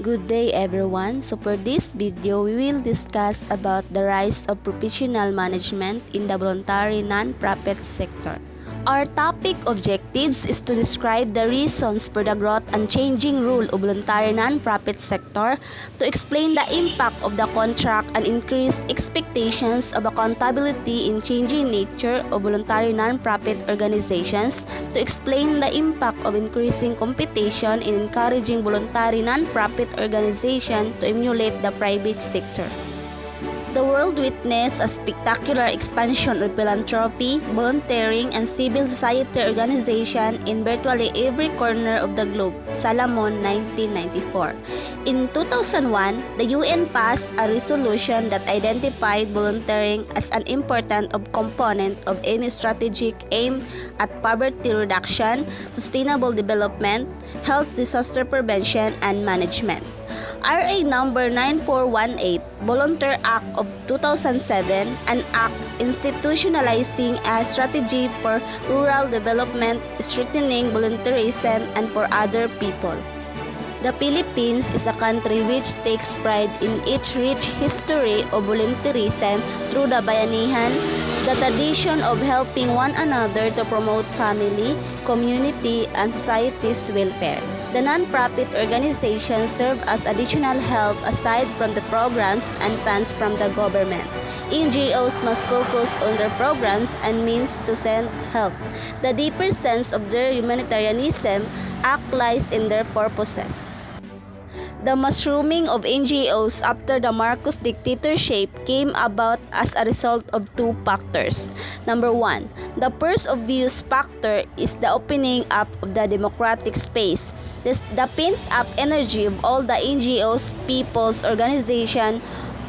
Good day everyone. So for this video, we will discuss about the rise of professional management in the voluntary non-profit sector. Our topic objectives is to describe the reasons for the growth and changing role of voluntary non-profit sector, to explain the impact of the contract and increase expectations of accountability in changing nature of voluntary non-profit organizations, to explain the impact of increasing competition in encouraging voluntary non-profit organizations to emulate the private sector. The world witnessed a spectacular expansion of philanthropy, volunteering, and civil society organization in virtually every corner of the globe. Salomon, 1994. In 2001, the UN passed a resolution that identified volunteering as an important component of any strategic aim at poverty reduction, sustainable development, health disaster prevention, and management. RA number 9418, Voluntary Act of 2007, an act institutionalizing a strategy for rural development, strengthening volunteerism, and for other people. The Philippines is a country which takes pride in its rich history of volunteerism through the bayanihan, the tradition of helping one another to promote family, community, and society's welfare. The non-profit organizations serve as additional help aside from the programs and funds from the government. NGOs must focus on their programs and means to send help. The deeper sense of their humanitarianism act lies in their purposes. The mushrooming of NGOs after the Marcos dictatorship came about as a result of two factors. Number one, the first obvious factor is the opening up of the democratic space. The pent-up energy of all the NGOs, people's organization,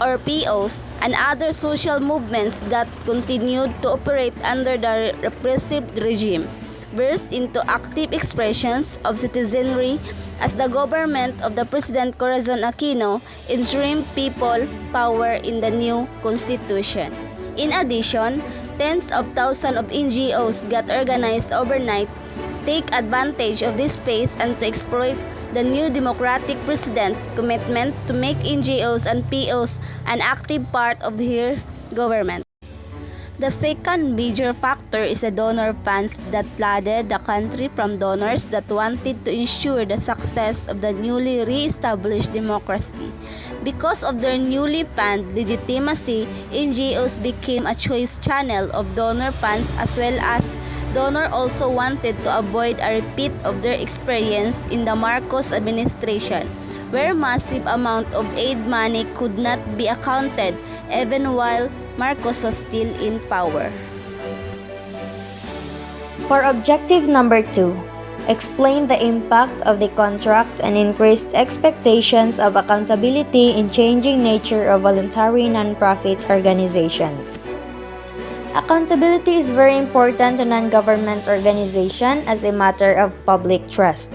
or POs, and other social movements that continued to operate under the repressive regime burst into active expressions of citizenry as the government of the President Corazon Aquino enshrined people power in the new constitution. In addition, tens of thousands of NGOs got organized overnight, take advantage of this space, and to exploit the new democratic president's commitment to make NGOs and POs an active part of her government. The second major factor is the donor funds that flooded the country from donors that wanted to ensure the success of the newly re-established democracy. Because of their newly found legitimacy, NGOs became a choice channel of donor funds, as well as donors also wanted to avoid a repeat of their experience in the Marcos administration, where massive amount of aid money could not be accounted even while Marcos was still in power. For objective number 2, explain the impact of the contract and increased expectations of accountability in changing nature of voluntary nonprofit organizations. Accountability is very important to non-government organization as a matter of public trust,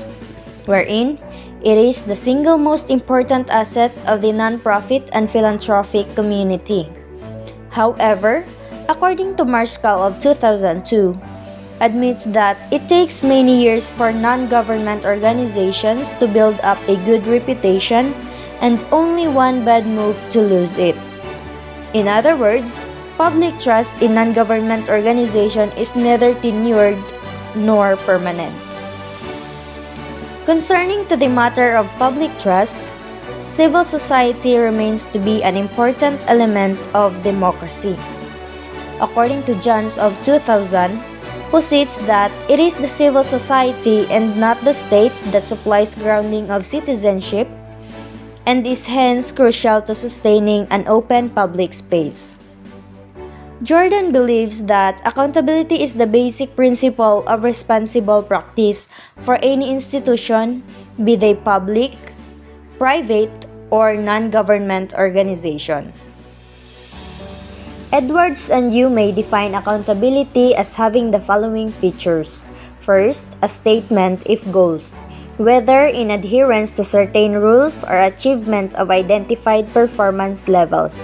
wherein it is the single most important asset of the nonprofit and philanthropic community. However, according to Marshall of 2002, admits that it takes many years for non-government organizations to build up a good reputation and only one bad move to lose it. In other words, public trust in non-government organization is neither tenured nor permanent. Concerning to the matter of public trust, civil society remains to be an important element of democracy. According to Johns of 2000, posits that it is the civil society and not the state that supplies grounding of citizenship and is hence crucial to sustaining an open public space. Jordan believes that accountability is the basic principle of responsible practice for any institution, be they public, private, or non-government organization. Edwards and you may define accountability as having the following features. First, a statement if goals, whether in adherence to certain rules or achievement of identified performance levels.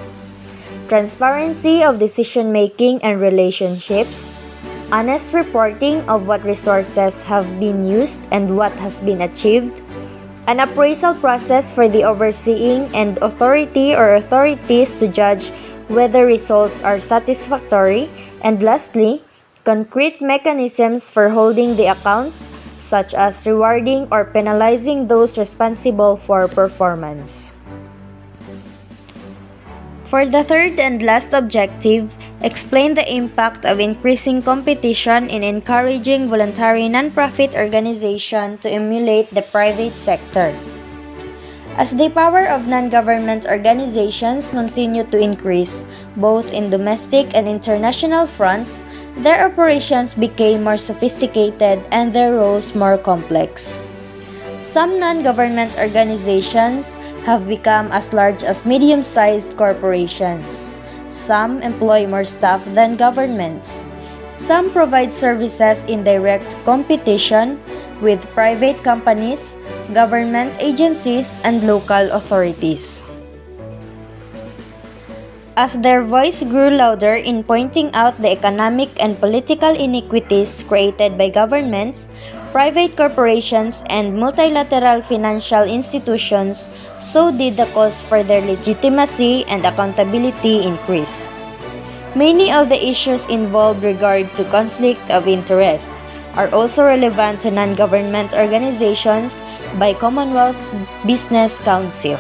Transparency of decision-making and relationships, honest reporting of what resources have been used and what has been achieved, an appraisal process for the overseeing and authority or authorities to judge whether results are satisfactory, and lastly, concrete mechanisms for holding the accounts, such as rewarding or penalizing those responsible for performance. For the third and last objective, explain the impact of increasing competition in encouraging voluntary nonprofit organizations to emulate the private sector. As the power of non-government organizations continue to increase, both in domestic and international fronts, their operations became more sophisticated and their roles more complex. Some non-government organizations have become as large as medium-sized corporations. Some employ more staff than governments. Some provide services in direct competition with private companies, government agencies, and local authorities. As their voice grew louder in pointing out the economic and political inequities created by governments, private corporations, and multilateral financial institutions, so did the calls for their legitimacy and accountability increase. Many of the issues involved regard to conflict of interest are also relevant to non-government organizations by Commonwealth Business Council.